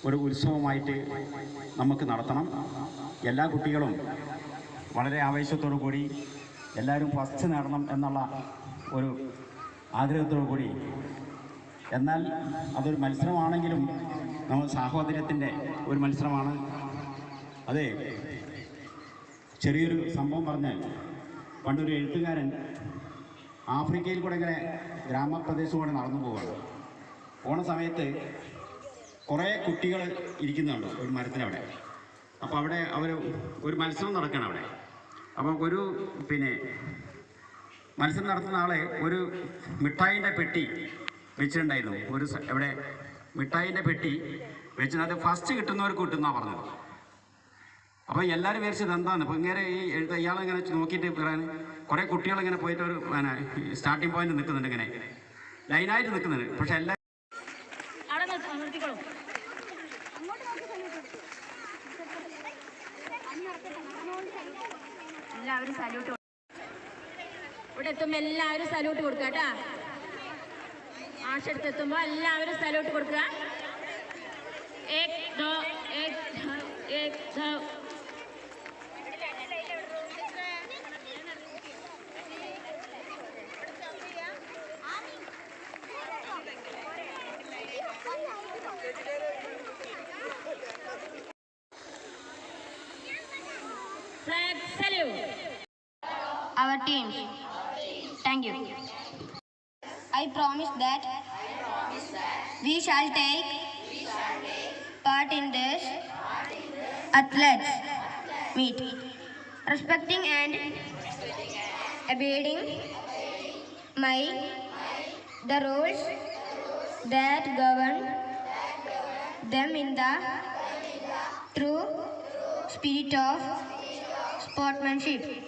ഒരു ഉത്സവമായിട്ട് നമുക്ക് നടത്തണം. എല്ലാ കുട്ടികളും വളരെ ആവേശത്തോടു കൂടി എല്ലാവരും ഫസ്റ്റ് നേടണം എന്നുള്ള ഒരു ആഗ്രഹത്തോടു കൂടി, എന്നാൽ അതൊരു മത്സരമാണെങ്കിലും നമ്മൾ സാഹോദര്യത്തിൻ്റെ ഒരു മത്സരമാണ്. അതെ, ചെറിയൊരു സംഭവം പറഞ്ഞാൽ, പണ്ടൊരു എഴുത്തുകാരൻ ആഫ്രിക്കയിൽ കൂടെ ഇങ്ങനെ ഗ്രാമപ്രദേശം കൂടെ നടന്നു പോവുകയാണ്. പോണ സമയത്ത് കുറേ കുട്ടികൾ ഇരിക്കുന്നുണ്ട് ഒരു മരത്തിനവിടെ. അപ്പോൾ അവിടെ അവർ ഒരു മത്സരം നടക്കണം അവിടെ. അപ്പോൾ ഒരു മത്സരം നടത്തുന്ന ആളെ ഒരു മിഠായിൻ്റെ പെട്ടി വെച്ചിട്ടുണ്ടായിരുന്നു. എവിടെ മിഠായിൻ്റെ പെട്ടി വെച്ചിട്ട് അത് ഫസ്റ്റ് കിട്ടുന്നവർക്ക് കിട്ടുന്നാണ് പറഞ്ഞത്. അപ്പോൾ എല്ലാവരും വിചാരിച്ചത് എന്താണ്, അപ്പോൾ ഇങ്ങനെ ഈ ഇയാളിങ്ങനെ നോക്കിയിട്ട് പറയാൻ കുറേ കുട്ടികളിങ്ങനെ പോയിട്ട് ഒരു സ്റ്റാർട്ടിംഗ് പോയിന്റ് നിൽക്കുന്നുണ്ട്, ഇങ്ങനെ ലൈനായിട്ട് നിൽക്കുന്നുണ്ട്. പക്ഷെ എല്ലാവരും സല്യൂട്ട്, ഇവിടെ എത്തുമ്പോൾ എല്ലാവരും സല്യൂട്ട് കൊടുക്കുക കേട്ടാ. ആശടുത്തെത്തുമ്പോൾ എല്ലാവരും സല്യൂട്ട് കൊടുക്കുക. Flag salute. Our teams. Thank you. I promise that we shall take part in this athletes meet, respecting and obeying the rules that govern them in the true spirit of sportsmanship.